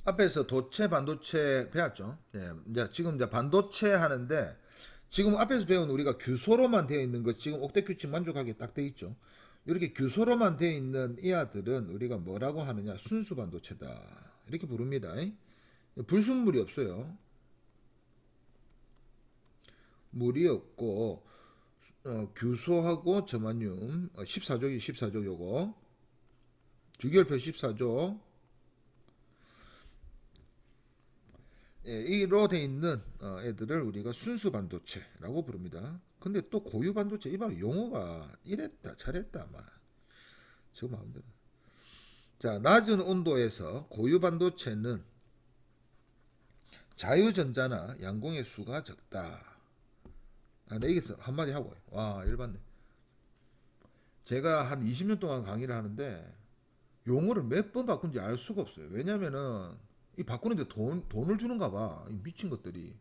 앞에서 도체, 반도체 배웠죠. 예, 이제 지금 이제 반도체 하는데 지금 앞에서 배운 우리가 규소로만 되어 있는 것 지금 옥대 규칙 만족하게 딱 돼 있죠. 이렇게 규소로만 되어 있는 이 아들은 우리가 뭐라고 하느냐? 순수 반도체다. 이렇게 부릅니다. 불순물이 없어요. 물이 없고 규소하고 저만륨 14족이 14족 요거 주기율표 14족 이로 돼 있는 애들을 우리가 순수 반도체라고 부릅니다. 근데 또 고유 반도체 이 바로 용어가 이랬다 저랬다 막 저 마음대로. 자, 낮은 온도에서 고유 반도체는 자유전자나 양공의 수가 적다. 아, 내 여기서 한마디 하고 와 열받네. 제가 한 20년 동안 강의를 하는데 용어를 몇 번 바꾼지 알 수가 없어요. 왜냐면은 이 바꾸는데 돈을 주는가 봐. 이 미친 것들이.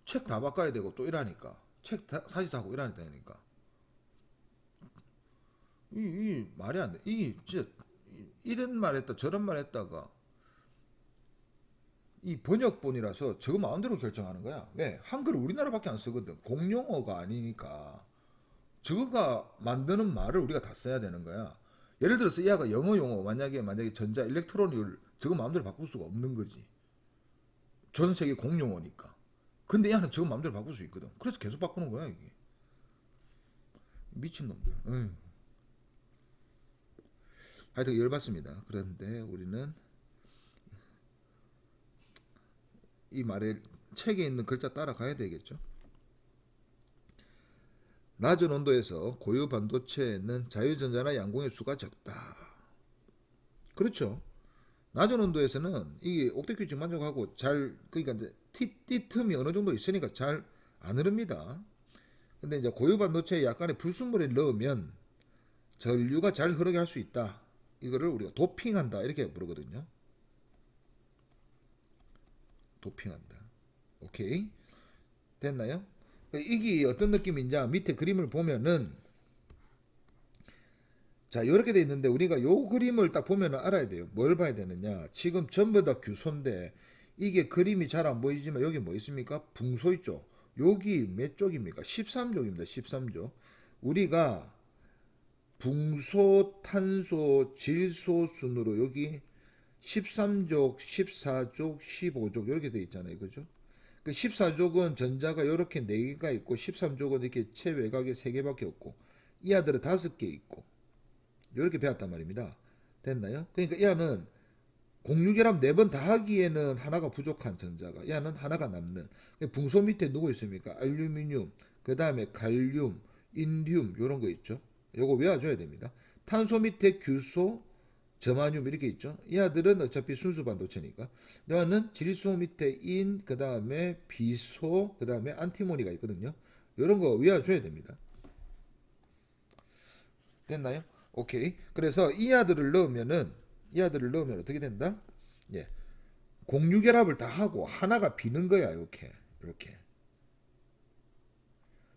책 다 바꿔야 되고 또 이러니까. 사지 사고 이러니까. 이 말이 안 돼. 이 진짜 이런 말 했다 저런 말 했다가 이 번역본이라서 저거 마음대로 결정하는 거야. 왜? 한글 우리나라밖에 안 쓰거든. 공용어가 아니니까. 저거가 만드는 말을 우리가 다 써야 되는 거야. 예를 들어서 이 아가 영어 용어 만약에 전자 일렉트론을 저거 마음대로 바꿀 수가 없는 거지. 전 세계 공용어니까. 근데 이 아는 저거 마음대로 바꿀 수 있거든. 그래서 계속 바꾸는 거야 이게. 미친놈들. 하여튼 열받습니다. 그런데 우리는 이 말에 책에 있는 글자 따라가야 되겠죠. 낮은 온도에서 고유 반도체에는 자유전자나 양공의 수가 적다. 그렇죠. 낮은 온도에서는 이 옥대 규칙 만족하고 잘 그러니까 이제 틈이 어느 정도 있으니까 잘 안 흐릅니다. 근데 이제 고유 반도체에 약간의 불순물을 넣으면 전류가 잘 흐르게 할 수 있다. 이거를 우리가 도핑한다 이렇게 부르거든요. 도핑한다. 오케이. 됐나요? 이게 어떤 느낌인지 밑에 그림을 보면은 자 이렇게 돼 있는데 우리가 요 그림을 딱 보면 알아야 돼요. 뭘 봐야 되느냐. 지금 전부 다 규소인데 이게 그림이 잘 안 보이지만 여기 뭐 있습니까? 붕소 있죠. 여기 몇 쪽입니까? 13쪽입니다. 13쪽. 우리가 붕소, 탄소, 질소 순으로 여기 13족, 14족, 15족 이렇게 돼 있잖아요. 그죠? 그 14족은 전자가 이렇게 4개가 있고 13족은 이렇게 최외곽에 3개밖에 없고 이 아들은 5개 있고 이렇게 배웠단 말입니다. 됐나요? 그러니까 이 아는 공유결합 4번 다 하기에는 하나가 부족한 전자가 이 아는 하나가 남는 붕소 밑에 누구 있습니까? 알루미늄, 그 다음에 갈륨, 인듐 이런 거 있죠. 요거 외워줘야 됩니다. 탄소 밑에 규소, 저마늄 이렇게 있죠. 이 아들은 어차피 순수 반도체니까. 너는 질소 밑에 인, 그 다음에 비소, 그 다음에 안티모니가 있거든요. 이런 거 외워줘야 됩니다. 됐나요? 오케이. 그래서 이 아들을 넣으면 어떻게 된다? 예. 공유결합을 다 하고 하나가 비는 거야. 이렇게.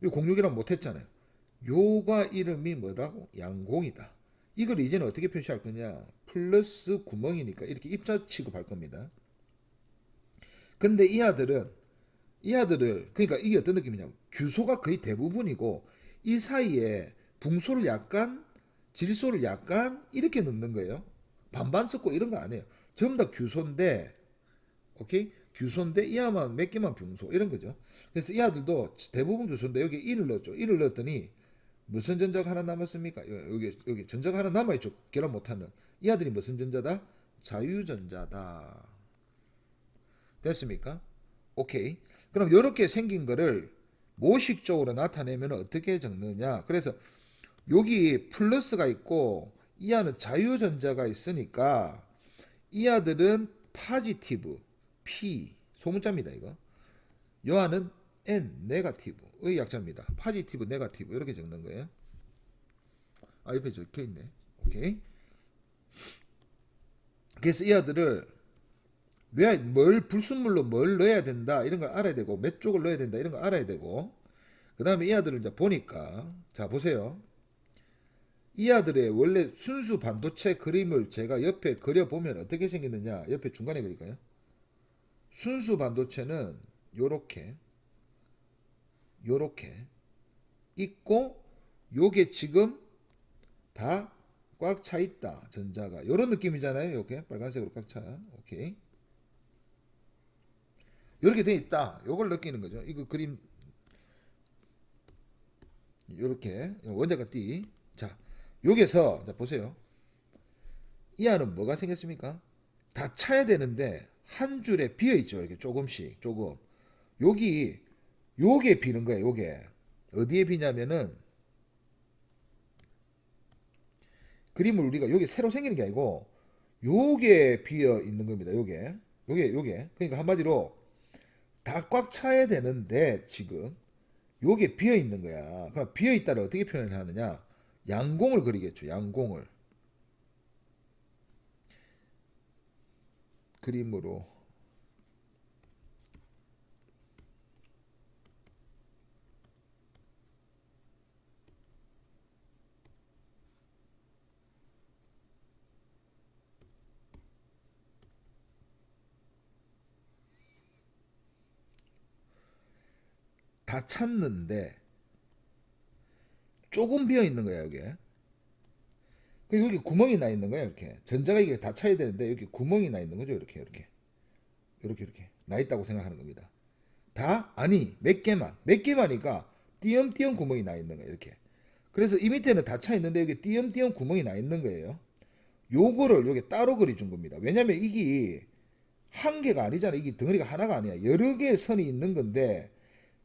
이 공유결합 못했잖아요. 요가 이름이 뭐라고? 양공이다. 이걸 이제는 어떻게 표시할 거냐? 플러스 구멍이니까 이렇게 입자 취급할 겁니다. 근데 이 아들을 그러니까 이게 어떤 느낌이냐면 규소가 거의 대부분이고 이 사이에 붕소를 약간 질소를 약간 이렇게 넣는 거예요. 반반 섞고 이런 거 안 해요. 전부 다 규소인데 오케이? 규소인데 이 아만 몇 개만 붕소 이런 거죠. 그래서 이 아들도 대부분 규소인데 여기 1을 넣었죠. 1을 넣었더니 무슨 전자가 하나 남았습니까? 여기 전자가 하나 남아있죠. 결합 못하는. 이 아들이 무슨 전자다? 자유전자다. 됐습니까? 오케이. 그럼 이렇게 생긴 거를 모식적으로 나타내면 어떻게 적느냐? 그래서 여기 플러스가 있고 이 안은 자유전자가 있으니까 이 아들은 파지티브 P 소문자입니다 이거. 요 안은 N 네가티브의 약자입니다. 파지티브 네가티브 이렇게 적는 거예요. 아 옆에 적혀 있네. 오케이. 그래서 이 아들을 뭘 불순물로 뭘 넣어야 된다 이런 걸 알아야 되고 몇 쪽을 넣어야 된다 이런 걸 알아야 되고 그 다음에 이 아들을 이제 보니까 자 보세요. 이 아들의 원래 순수 반도체 그림을 제가 옆에 그려보면 어떻게 생겼느냐. 옆에 중간에 그릴까요? 순수 반도체는 요렇게 있고 요게 지금 다 꽉 차 있다. 전자가 요런 느낌이잖아요. 이렇게 빨간색으로 꽉 차. 오케이. 요렇게 돼 있다. 요걸 느끼는 거죠. 이거 그림 요렇게 원자가 띠. 자, 여기서 자 보세요. 이 안은 뭐가 생겼습니까? 다 차야 되는데 한 줄에 비어 있죠. 이렇게 조금씩 조금. 여기 요게 비는 거예요. 요게 어디에 비냐면은 그림을 우리가 요게 새로 생기는 게 아니고 요게 비어 있는 겁니다. 요게 그러니까 한마디로 다 꽉 차야 되는데 지금 요게 비어 있는 거야. 그럼 비어 있다를 어떻게 표현을 하느냐? 양공을 그리겠죠. 양공을 그림으로 다 찼는데 조금 비어 있는 거야, 여기. 여기 구멍이 나 있는 거야, 이렇게. 전자가 이게 다 차야 되는데 여기 구멍이 나 있는 거죠, 이렇게 나 있다고 생각하는 겁니다. 다 아니 몇 개만이니까 띄엄띄엄 구멍이 나 있는 거야, 이렇게. 그래서 이 밑에는 다 차 있는데 여기 띄엄띄엄 구멍이 나 있는 거예요. 요거를 여기 따로 그려준 겁니다. 왜냐면 이게 한 개가 아니잖아. 이게 덩어리가 하나가 아니야. 여러 개의 선이 있는 건데,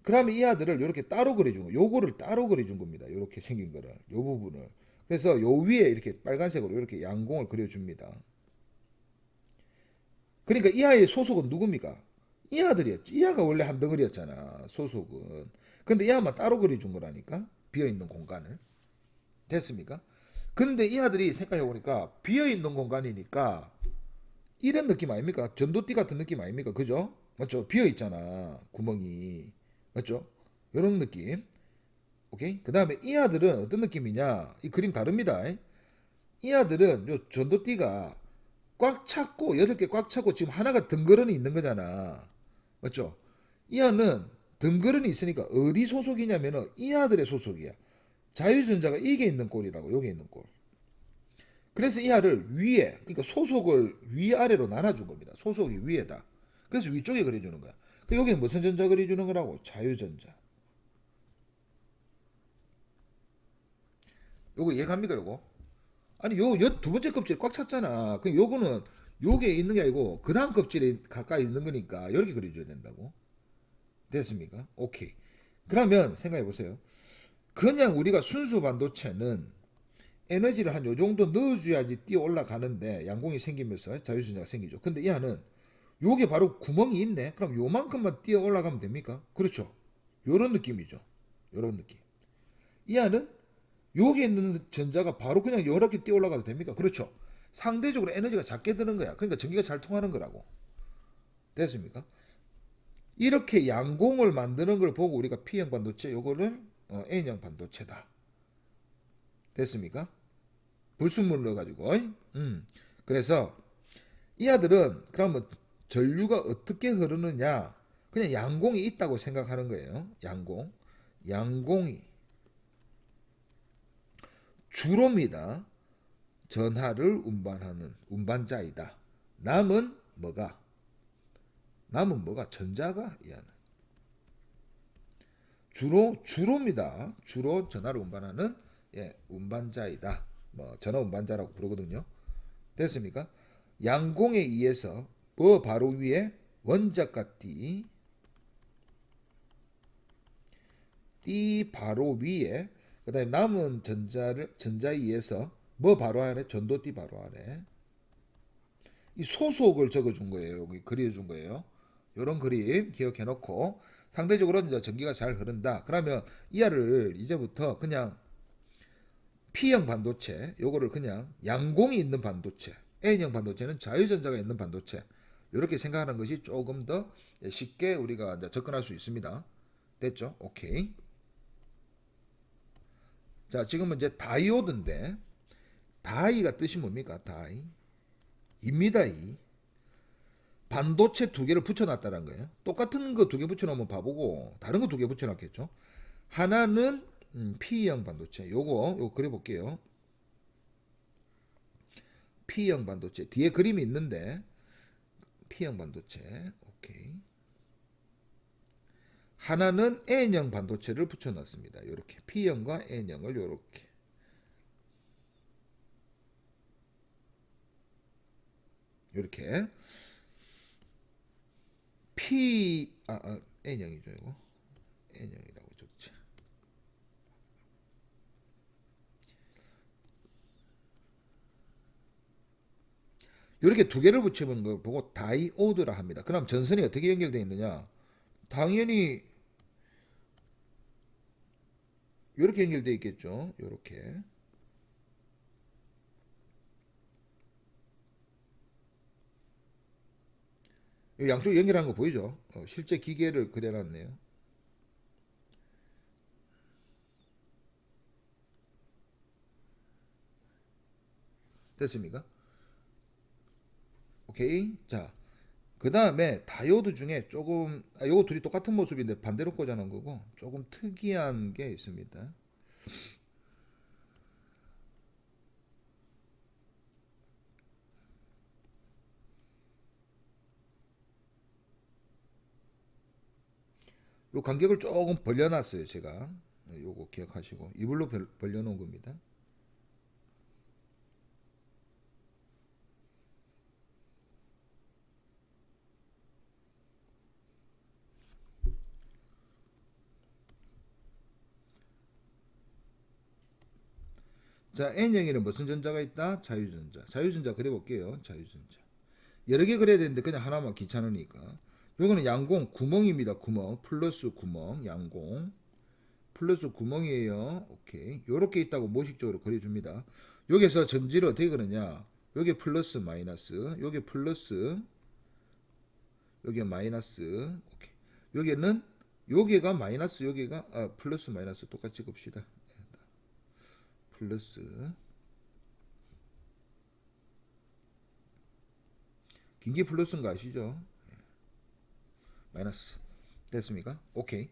그러면 이 아들을 이렇게 따로 그려준 거, 요거를 따로 그려준 겁니다. 이렇게 생긴 거를, 요 부분을. 그래서 요 위에 이렇게 빨간색으로 이렇게 양공을 그려줍니다. 그러니까 이 아이의 소속은 누굽니까? 이 아들이었지. 이 아가 원래 한 덩어리였잖아. 소속은. 근데 이 아만 따로 그려준 거라니까. 비어있는 공간을. 됐습니까? 근데 이 아들이 생각해 보니까 비어있는 공간이니까 이런 느낌 아닙니까? 전도띠 같은 느낌 아닙니까? 그죠? 맞죠? 비어있잖아. 구멍이. 맞죠? 이런 느낌. 오케이? 그 다음에 이 아들은 어떤 느낌이냐? 이 그림 다릅니다. 이 아들은 요 전도띠가 꽉 찼고, 8개 꽉 차고 지금 하나가 덩그러니 있는 거잖아. 맞죠? 이 아는 덩그러니 있으니까 어디 소속이냐면은 이 아들의 소속이야. 자유전자가 이게 있는 꼴이라고, 여기 있는 꼴. 그래서 이 아를 위에, 그러니까 소속을 위아래로 나눠준 겁니다. 소속이 위에다. 그래서 위쪽에 그려주는 거야. 그 여기는 무슨 전자 그려주는 거라고? 자유전자. 요거 이해갑니까, 요거? 아니, 두 번째 껍질이 꽉 찼잖아. 그 요거는 요게 있는 게 아니고 그 다음 껍질이 가까이 있는 거니까 이렇게 그려줘야 된다고. 됐습니까? 오케이. 그러면 생각해 보세요. 그냥 우리가 순수 반도체는 에너지를 한 요 정도 넣어줘야지 뛰어 올라가는데 양공이 생기면서 자유전자가 생기죠. 근데 이 안은 요게 바로 구멍이 있네. 그럼 요만큼만 뛰어 올라가면 됩니까? 그렇죠. 요런 느낌이죠. 요런 느낌. 이 안은 여기에 있는 전자가 바로 그냥 이렇게 뛰어 올라가도 됩니까? 그렇죠. 상대적으로 에너지가 작게 드는 거야. 그러니까 전기가 잘 통하는 거라고. 됐습니까? 이렇게 양공을 만드는 걸 보고 우리가 P형 반도체 요거를 N형 반도체다. 됐습니까? 불순물을 넣어가지고. 그래서 이 아들은 그러면 전류가 어떻게 흐르느냐? 그냥 양공이 있다고 생각하는 거예요. 양공. 양공이 주로입니다. 전하를 운반하는 운반자이다. 남은 뭐가? 남은 뭐가? 전자가 이하는. 주로입니다. 주로 전하를 운반하는 운반자이다. 뭐 전화 운반자라고 부르거든요. 됐습니까? 양공에 의해서 바로 위에 원자가 띠 바로 위에 그다음에 남은 전자에 의해서 바로 안에 전도띠 바로 안에 이 소속을 적어준 거예요. 여기 그려준 거예요. 이런 그림 기억해 놓고 상대적으로 이제 전기가 잘 흐른다. 그러면 이하를 이제부터 그냥 P형 반도체, 요거를 그냥 양공이 있는 반도체, N형 반도체는 자유전자가 있는 반도체. 이렇게 생각하는 것이 조금 더 쉽게 우리가 이제 접근할 수 있습니다. 됐죠? 오케이. 자, 지금은 이제 다이오드인데 다이가 뜻이 뭡니까? 다이. 입니다. 이. 반도체 두 개를 붙여놨다는 거예요. 똑같은 거 두 개 붙여놓으면 바보고 다른 거 두 개 붙여놨겠죠. 하나는 P형 반도체. 요거 그려볼게요. P형 반도체. 뒤에 그림이 있는데 P형 반도체. 오케이. 하나는 N형 반도체를 붙여놨습니다. 이렇게 P형과 N형을 이렇게. 이렇게 N형이죠. 이거 N형이라고 적자. 이렇게 두 개를 붙이는 걸 보고 다이오드라 합니다. 그럼 전선이 어떻게 연결되어 있느냐? 당연히 이렇게 연결되어 있겠죠. 이렇게. 양쪽 연결한 거 보이죠? 실제 기계를 그려놨네요. 됐습니까? 오케이. 자, 그 다음에 다이오드 중에 조금 요거 둘이 똑같은 모습인데 반대로 꽂아놓은 거고 조금 특이한 게 있습니다. 요 간격을 조금 벌려놨어요. 제가 요거 기억하시고 이불로 벌려놓은 겁니다. 자, N형에는 무슨 전자가 있다? 자유전자. 자유전자 그려볼게요. 자유전자. 여러 개 그려야 되는데 그냥 하나만 귀찮으니까. 요거는 양공 구멍입니다. 구멍 플러스 구멍 양공 플러스 구멍이에요. 오케이. 요렇게 있다고 모식적으로 그려줍니다. 여기서 전지를 어떻게 그러냐? 요게 플러스 마이너스, 요게 플러스, 요게 마이너스. 오케이. 여기는 요게가 마이너스, 요게가 플러스 마이너스 똑같이 봅시다. 플러스 긴게 플러스인 거 아시죠? 마이너스 됐습니까? 오케이.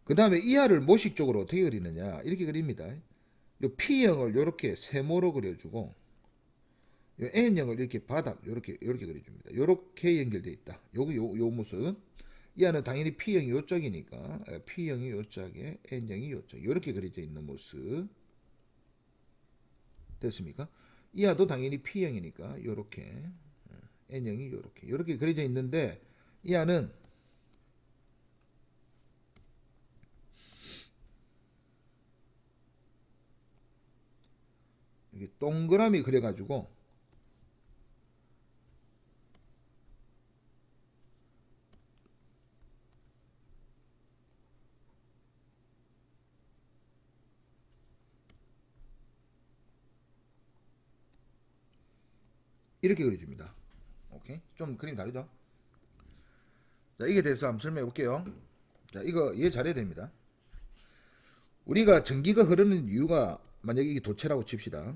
그 다음에 이하를 모식적으로 어떻게 그리느냐 이렇게 그립니다. 요 P형을 이렇게 세모로 그려주고 요 N형을 이렇게 바닥 이렇게 그려줍니다. 이렇게 연결되어 있다. 요 모습. 이하는 당연히 P형이 요쪽이니까 P형이 요쪽에 N형이 요쪽 이렇게 그려져 있는 모습 됐습니까? 이하도 당연히 P형이니까 이렇게 N형이 이렇게 그려져 있는데 이하는 이게 동그라미 그려가지고 이렇게 그려줍니다. 오케이. 좀 그림 다르죠? 자, 이게 대해서 한번 설명해 볼게요. 자, 이거 이해 잘해야 됩니다. 우리가 전기가 흐르는 이유가 만약에 이게 도체라고 칩시다.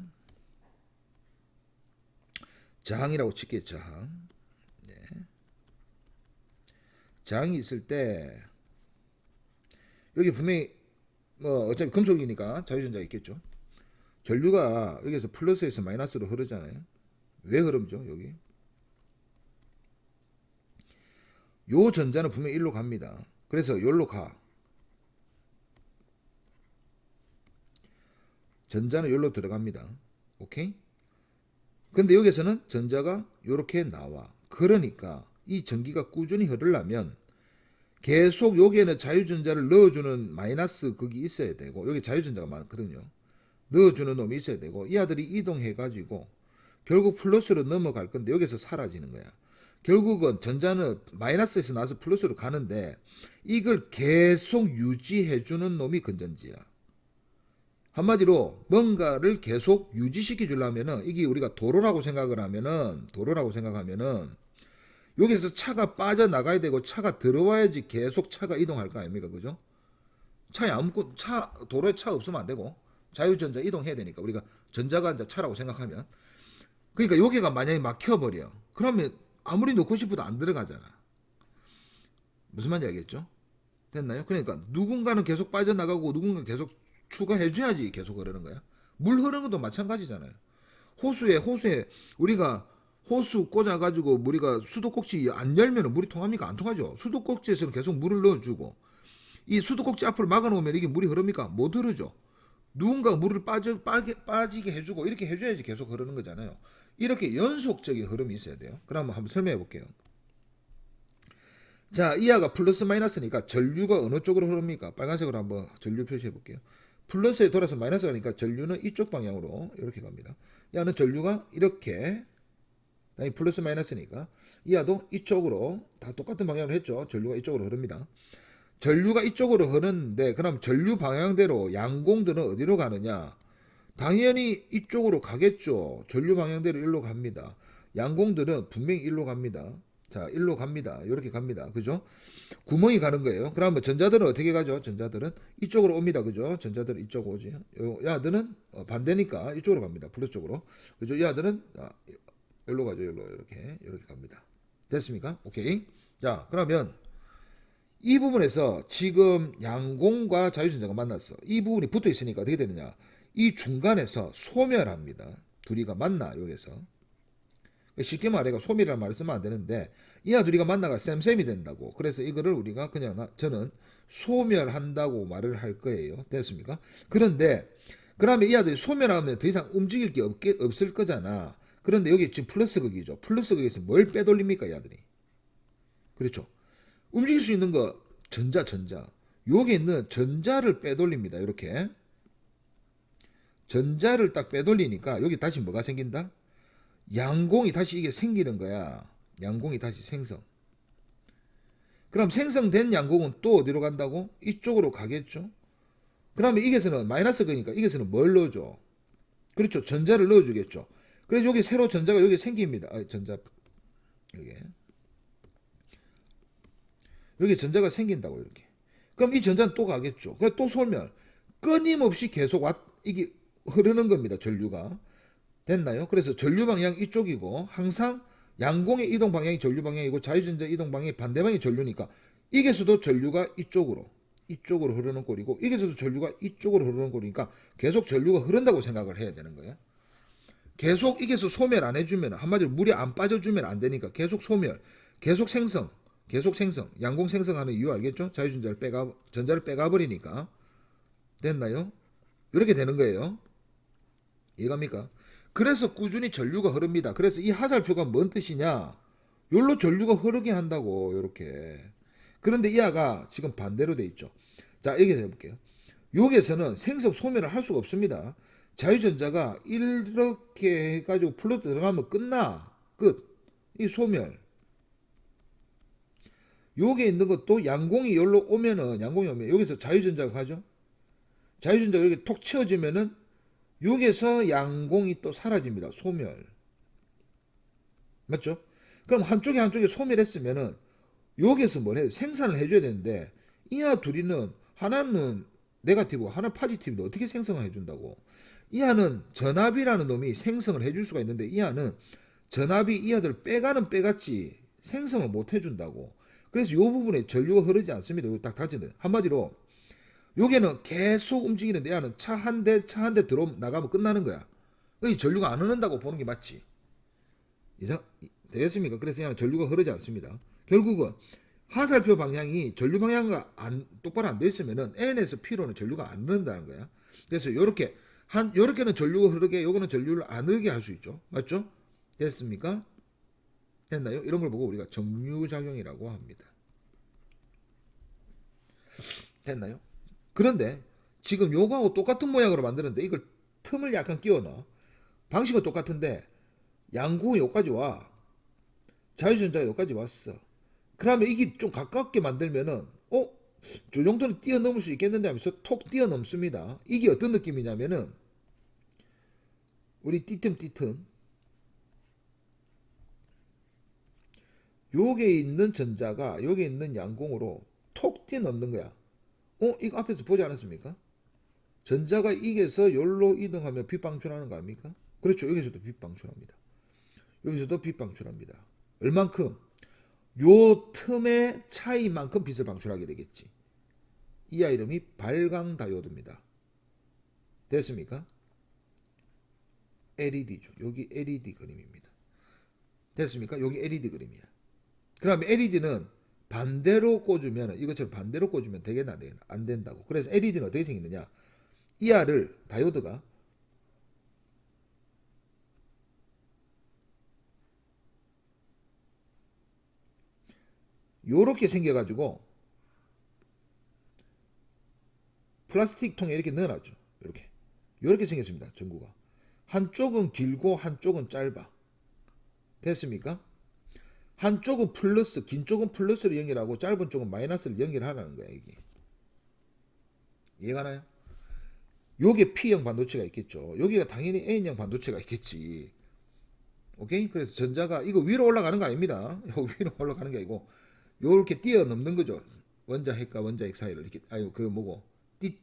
저항이라고 칠게요. 저항. 네. 저항이 있을 때 여기 분명히 뭐 어차피 금속이니까 자유전자가 있겠죠. 전류가 여기서 플러스에서 마이너스로 흐르잖아요. 왜 흐름죠? 여기 요 전자는 분명히 일로 갑니다. 그래서 여기로 가. 전자는 여기로 들어갑니다. 오케이? 근데 여기서는 전자가 이렇게 나와. 그러니까 이 전기가 꾸준히 흐르려면 계속 여기에는 자유전자를 넣어주는 마이너스 극이 있어야 되고 여기 자유전자가 많거든요. 넣어주는 놈이 있어야 되고 이 아들이 이동해가지고 결국 플러스로 넘어갈 건데 여기서 사라지는 거야. 결국은 전자는 마이너스에서 나와서 플러스로 가는데 이걸 계속 유지해주는 놈이 건전지야. 한마디로 뭔가를 계속 유지시켜 주려면은 이게 우리가 도로라고 생각하면은 여기서 차가 빠져나가야 되고 차가 들어와야지 계속 차가 이동할 거 아닙니까? 그죠? 도로에 차 없으면 안 되고 자유전자 이동해야 되니까 우리가 전자가 이제 차라고 생각하면 그러니까 여기가 만약에 막혀버려. 그러면 아무리 넣고 싶어도 안 들어가잖아. 무슨 말인지 알겠죠? 됐나요? 그러니까 누군가는 계속 빠져나가고 누군가 계속 추가해줘야지 계속 흐르는 거야. 물 흐르는 것도 마찬가지잖아요. 호수에 우리가 호수 꽂아가지고 우리가 수도꼭지 안 열면 물이 통합니까? 안 통하죠. 수도꼭지에서는 계속 물을 넣어주고 이 수도꼭지 앞을 막아놓으면 이게 물이 흐릅니까? 못 흐르죠. 누군가 물을 빠지게 해주고 이렇게 해줘야지 계속 흐르는 거잖아요. 이렇게 연속적인 흐름이 있어야 돼요. 그럼 한번 설명해 볼게요. 자, 이하가 플러스 마이너스니까 전류가 어느 쪽으로 흐릅니까? 빨간색으로 한번 전류 표시해 볼게요. 플러스에 돌아서 마이너스 가니까 전류는 이쪽 방향으로 이렇게 갑니다. 야는 전류가 이렇게 플러스 마이너스니까 이하도 이쪽으로 다 똑같은 방향으로 했죠. 전류가 이쪽으로 흐릅니다. 전류가 이쪽으로 흐르는데 그럼 전류 방향대로 양공들은 어디로 가느냐? 당연히 이쪽으로 가겠죠. 전류 방향대로 일로 갑니다. 양공들은 분명히 일로 갑니다. 자, 일로 갑니다. 이렇게 갑니다. 그죠? 구멍이 가는 거예요. 그러면 전자들은 어떻게 가죠? 전자들은 이쪽으로 옵니다. 그죠? 전자들은 이쪽 오지. 야들은 반대니까 이쪽으로 갑니다. 플러스 쪽으로. 그죠? 야들은 일로 가죠. 일로 이렇게 갑니다. 됐습니까? 오케이. 자, 그러면 이 부분에서 지금 양공과 자유전자가 만났어. 이 부분이 붙어 있으니까 어떻게 되느냐? 이 중간에서 소멸합니다. 둘이가 만나 여기서. 쉽게 말해 소멸이라는 말을 쓰면 안 되는데 이하 둘이가 만나가 쌤쌤이 된다고. 그래서 이거를 우리가 그냥 저는 소멸한다고 말을 할 거예요. 됐습니까? 그런데 그러면 이하들이 소멸하면 더 이상 움직일 게 없을 거잖아. 그런데 여기 지금 플러스 극이죠. 플러스 극에서 뭘 빼돌립니까 이하들이? 그렇죠. 움직일 수 있는 거 전자. 여기 있는 전자를 빼돌립니다. 이렇게. 전자를 딱 빼돌리니까 여기 다시 뭐가 생긴다? 양공이 다시 이게 생기는 거야. 양공이 다시 생성. 그럼 생성된 양공은 또 어디로 간다고? 이쪽으로 가겠죠. 그러면 이게서는 마이너스 거니까 이게서는 뭘 넣어줘? 그렇죠. 전자를 넣어주겠죠. 그래서 여기 새로 전자가 여기 생깁니다. 전자 여기 전자가 생긴다고 이렇게. 그럼 이 전자는 또 가겠죠. 그래 또 소멸. 끊임없이 계속 이게 흐르는 겁니다. 전류가. 됐나요? 그래서 전류 방향 이쪽이고 항상 양공의 이동 방향이 전류 방향이고 자유전자 이동 방향이 반대방이 전류니까 이게서도 전류가 이쪽으로 흐르는 꼴이고 이게서도 전류가 이쪽으로 흐르는 꼴이니까 계속 전류가 흐른다고 생각을 해야 되는 거예요. 계속 이게서 소멸 안 해주면 한마디로 물이 안 빠져주면 안 되니까 계속 소멸, 계속 생성, 양공 생성하는 이유 알겠죠? 전자를 빼가 버리니까. 됐나요? 이렇게 되는 거예요. 이해갑니까? 그래서 꾸준히 전류가 흐릅니다. 그래서 이 하살표가 뭔 뜻이냐? 요로 전류가 흐르게 한다고 이렇게. 그런데 이하가 지금 반대로 돼 있죠. 자, 여기서 해볼게요. 여기에서는 생성 소멸을 할 수가 없습니다. 자유전자가 이렇게 해가지고 플러스 들어가면 끝나. 끝. 이 소멸. 요게 있는 것도 양공이 여기로 오면은 여기서 자유전자가 가죠. 자유전자가 이렇게 톡 치워지면은 여기서 양공이 또 사라집니다. 소멸. 맞죠? 그럼 한쪽에 소멸했으면은 여기서 뭘 해요? 생산을 해줘야 되는데 이하 둘이는 하나는 네거티브고 하나는 포지티브인데 어떻게 생성을 해준다고? 이하는 전압이라는 놈이 생성을 해줄 수가 있는데 이하는 전압이 이하들 빼갔지 생성을 못 해준다고. 그래서 이 부분에 전류가 흐르지 않습니다. 여기 딱 닫히는. 한마디로 여기는 계속 움직이는데 이하는 차 한 대 들어 나가면 끝나는 거야. 이 전류가 안 흐른다고 보는 게 맞지. 되겠습니까? 그래서 이하는 전류가 흐르지 않습니다. 결국은 하살표 방향이 전류 방향과 똑바로 안 돼 있으면은 N에서 P로는 전류가 안 흐른다는 거야. 그래서 요렇게는 전류가 흐르게, 요거는 전류를 안 흐르게 할 수 있죠. 맞죠? 됐습니까? 됐나요? 이런 걸 보고 우리가 정류작용이라고 합니다. 됐나요? 그런데 지금 요거하고 똑같은 모양으로 만드는데 이걸 틈을 약간 끼워 넣어. 방식은 똑같은데 양공이 여기까지 와. 자유전자가 여기까지 왔어. 그러면 이게 좀 가깝게 만들면은 저 정도는 뛰어넘을 수 있겠는데 하면서 톡 뛰어넘습니다. 이게 어떤 느낌이냐면은 우리 띠틈 요게 있는 전자가 여기 있는 양공으로 톡 뛰어넘는 거야. 이거 앞에서 보지 않았습니까? 전자가 이겨서 여기로 이동하면 빛 방출하는 거 아닙니까? 그렇죠. 여기서도 빛 방출합니다. 여기서도 빛 방출합니다. 얼만큼? 요 틈의 차이만큼 빛을 방출하게 되겠지. 이 이름이 발광 다이오드입니다. 됐습니까? LED죠. 여기 LED 그림입니다. 됐습니까? 여기 LED 그림이야. 그러면 LED는 반대로 꽂으면, 이것처럼 반대로 꽂으면 되겠나? 안 된다고. 그래서 LED는 어떻게 생기느냐? 이하를 다이오드가 요렇게 생겨가지고 플라스틱 통에 이렇게 넣어놨죠. 이렇게 생겼습니다. 전구가. 한쪽은 길고 한쪽은 짧아. 됐습니까? 한쪽은 플러스, 긴 쪽은 플러스를 연결하고 짧은 쪽은 마이너스를 연결하라는 거야, 이게. 이해가나요? 요게 P형 반도체가 있겠죠. 여기가 당연히 N형 반도체가 있겠지. 오케이? 그래서 전자가 이거 위로 올라가는 거 아닙니다. 위로 올라가는 게 아니고 요렇게 뛰어넘는 거죠. 원자 핵과 원자 핵 사이를 이렇게, 아유 그 뭐고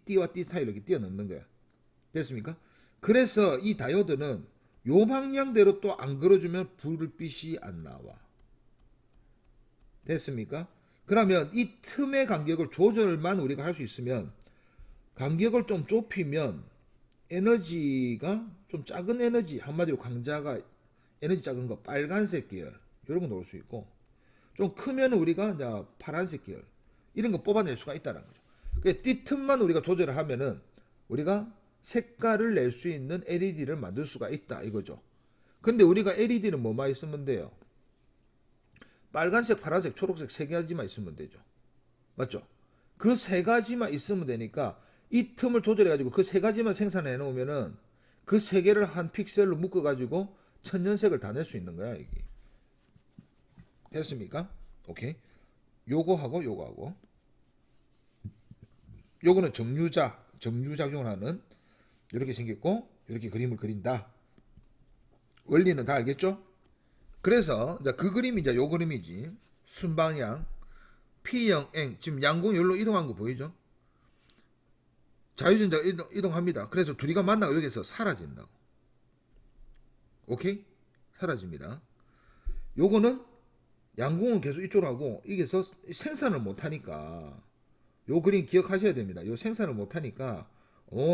띠와 띠 사이를 이렇게 뛰어넘는 거야. 됐습니까? 그래서 이 다이오드는 요 방향대로 또 안 걸어주면 불빛이 안 나와. 됐습니까? 그러면 이 틈의 간격을 조절만 우리가 할 수 있으면, 간격을 좀 좁히면 에너지가 좀 작은 에너지, 한마디로 강자가 에너지 작은 거 빨간색 계열 이런 거 넣을 수 있고, 좀 크면 우리가 이제 파란색 계열 이런 거 뽑아낼 수가 있다는 거죠. 그 띠틈만 우리가 조절을 하면은 우리가 색깔을 낼 수 있는 LED를 만들 수가 있다 이거죠. 근데 우리가 LED는 뭐만 있으면 돼요? 빨간색, 파란색, 초록색 세 가지만 있으면 되죠. 맞죠? 그 세 가지만 있으면 되니까 이 틈을 조절해 가지고 그 세 가지만 생산해 놓으면은 그 세 개를 한 픽셀로 묶어 가지고 천연색을 다 낼 수 있는 거야, 이게. 됐습니까? 오케이. 요거하고 요거하고 요거는 정류작용을 하는, 이렇게 생겼고 이렇게 그림을 그린다. 원리는 다 알겠죠? 그래서 이제 그 그림이 이제 요 그림이지. 순방향 P형 N, 지금 양공 열로 이동한 거 보이죠? 자유전자가 이동합니다. 그래서 둘이가 만나고 여기서 사라진다고. 오케이? 사라집니다. 요거는 양공은 계속 이쪽으로 하고 이게서 생산을 못 하니까, 요 그림 기억하셔야 됩니다. 요 생산을 못 하니까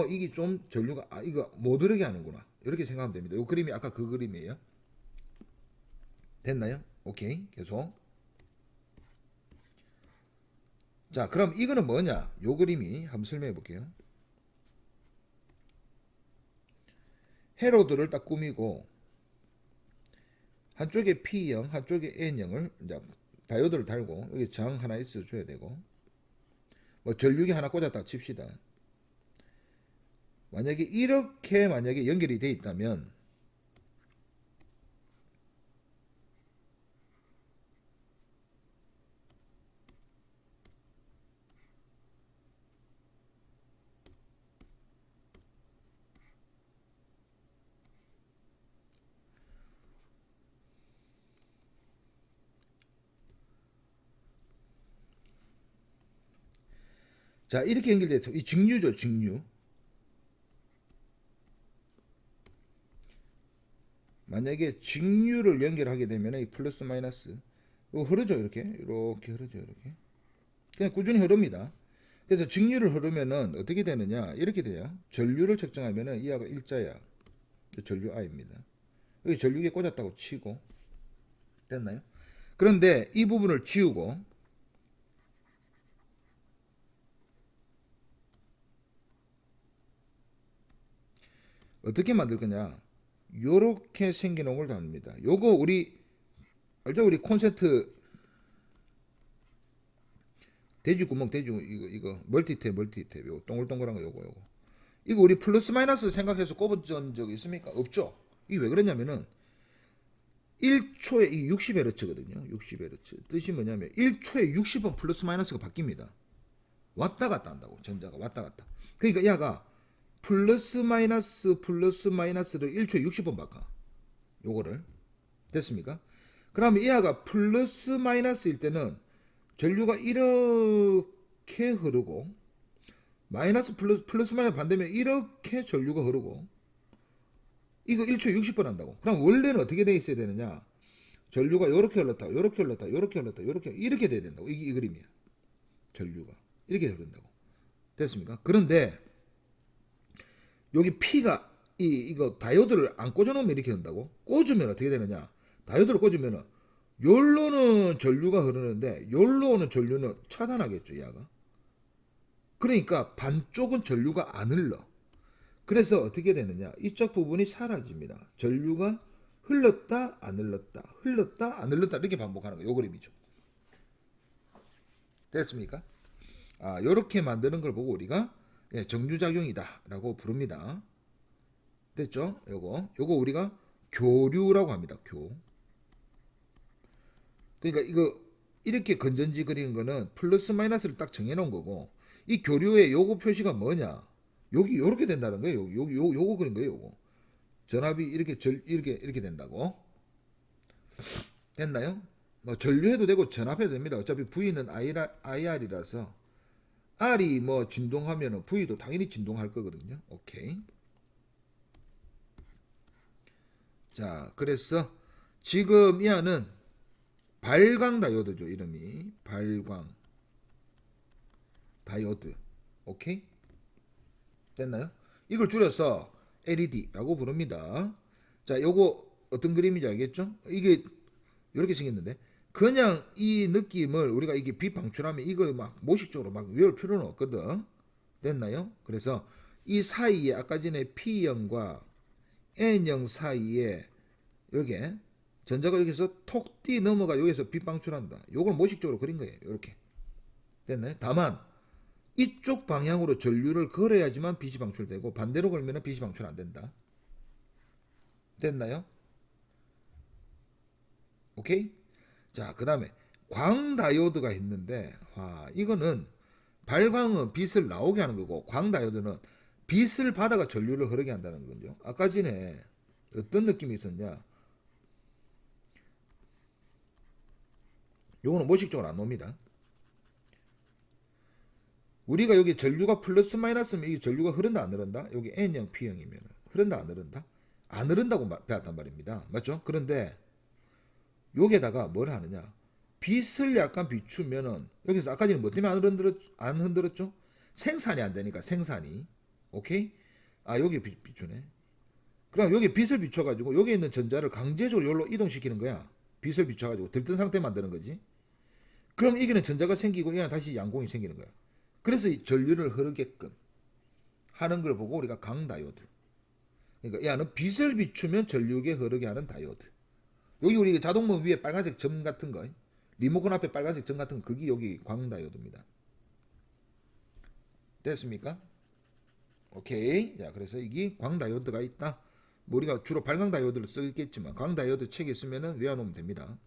이게 좀 전류가 이거 못 오르게 하는구나, 이렇게 생각하면 됩니다. 요 그림이 아까 그 그림이에요. 됐나요? 오케이. 계속. 자, 그럼 이거는 뭐냐? 요 그림이 한번 설명해 볼게요. 헤로드를 딱 꾸미고 한쪽에 P형, 한쪽에 N형을 이제 다이오드를 달고 여기 장 하나 있어 줘야 되고, 뭐 전류기 하나 꽂았다 칩시다. 만약에 이렇게 만약에 연결이 돼 있다면 자, 이렇게 연결돼 이 직류죠, 직류. 만약에 직류를 연결하게 되면 이 플러스 마이너스 이거 흐르죠, 이렇게 흐르죠, 이렇게 그냥 꾸준히 흐릅니다. 그래서 직류를 흐르면은 어떻게 되느냐, 이렇게 돼요. 전류를 측정하면은 이하가 일자야. 전류 I입니다. 여기 전류기에 꽂았다고 치고, 됐나요? 그런데 이 부분을 지우고 어떻게 만들 거냐, 요렇게 생겨놓은 걸 답니다. 요거 우리 알죠? 우리 콘센트 돼지구멍, 이거 멀티탭 요거 동글동글한 거 요거 이거 우리 플러스 마이너스 생각해서 꼽은 적 있습니까? 없죠. 이게 왜 그러냐면은 1초에 이 60Hz거든요. 60Hz. 뜻이 뭐냐면 1초에 60번 플러스 마이너스가 바뀝니다. 왔다 갔다 한다고. 전자가 왔다 갔다. 그러니까 얘가 플러스 마이너스를 1초에 60번 바꿔. 요거를. 됐습니까? 그러면 얘가 플러스 마이너스일 때는 전류가 이렇게 흐르고, 마이너스 플러스 마이너스 반대면 이렇게 전류가 흐르고 이거 1초 60번 한다고. 그럼 원래는 어떻게 돼 있어야 되느냐? 전류가 요렇게 흘렀다, 요렇게 흘렀다, 요렇게 흘렀다, 요렇게 이렇게 돼야 된다고. 이 그림이야. 전류가 이렇게 흐른다고. 됐습니까? 그런데 여기 P가 이거 다이오드를 안 꽂아놓으면 이렇게 된다고. 꽂으면 어떻게 되느냐? 다이오드를 꽂으면은 요로는 전류가 흐르는데 요로 오는 전류는 차단하겠죠, 얘가. 그러니까 반쪽은 전류가 안 흘러. 그래서 어떻게 되느냐? 이쪽 부분이 사라집니다. 전류가 흘렀다 안 흘렀다, 흘렀다 안 흘렀다 이렇게 반복하는 거예요. 요 그림이죠. 됐습니까? 요렇게 만드는 걸 보고 우리가 정류작용이다라고 부릅니다. 됐죠? 요거 우리가 교류라고 합니다. 그러니까 이거 이렇게 건전지 그리는 거는 플러스 마이너스를 딱 정해놓은 거고, 이 교류의 요거 표시가 뭐냐? 여기 요렇게 된다는 거예요. 요거 그린 거예요. 요거 전압이 이렇게 된다고. 됐나요? 뭐 전류해도 되고 전압해도 됩니다. 어차피 V는 IR이라서 R이 뭐 진동하면은 V도 당연히 진동할 거거든요. 오케이. 자, 그래서 지금 이 안은 발광 다이오드죠. 이름이 발광 다이오드. 오케이? 됐나요? 이걸 줄여서 LED라고 부릅니다. 자, 요거 어떤 그림인지 알겠죠? 이게 이렇게 생겼는데 그냥 이 느낌을 우리가 이게 빛 방출하면 이걸 막 모식적으로 막 외울 필요는 없거든. 됐나요? 그래서 이 사이에 아까 전에 P형과 N형 사이에 이렇게 전자가 여기서 톡 뛰 넘어가 여기서 빛 방출한다. 요걸 모식적으로 그린 거예요. 이렇게. 됐나요? 다만 이쪽 방향으로 전류를 걸어야지만 빛이 방출되고 반대로 걸면 빛이 방출 안 된다. 됐나요? 오케이? 자, 그 다음에 광다이오드가 있는데 이거는 발광은 빛을 나오게 하는 거고 광다이오드는 빛을 받아가 전류를 흐르게 한다는 거죠. 아까 전에 어떤 느낌이 있었냐? 요거는 모식적으로 안 놉니다. 우리가 여기 전류가 플러스 마이너스면 이 전류가 흐른다 안 흐른다? 여기 N형 P형이면 흐른다 안 흐른다? 안 흐른다고 배웠단 말입니다. 맞죠? 그런데 여기에다가 뭘 하느냐? 빛을 약간 비추면은 여기서 아까 전에 뭐 때문에 안 흔들었죠? 생산이 안 되니까 생산이. 오케이? 여기 비추네. 그럼 여기 빛을 비춰가지고 여기 있는 전자를 강제적으로 여기로 이동시키는 거야. 빛을 비춰가지고 들뜬 상태 만드는 거지. 그럼 여기는 전자가 생기고 여기는 다시 양공이 생기는 거야. 그래서 이 전류를 흐르게끔 하는 걸 보고 우리가 강다이오드. 그러니까 얘는 빛을 비추면 전류에 흐르게 하는 다이오드. 여기 우리 자동문 위에 빨간색 점 같은 거, 리모컨 앞에 빨간색 점 같은 거, 그게 여기 광다이오드입니다. 됐습니까? 오케이. 자, 그래서 이게 광다이오드가 있다. 뭐 우리가 주로 발광다이오드를 쓰겠지만 광다이오드 책에 쓰면은 외워놓으면 됩니다.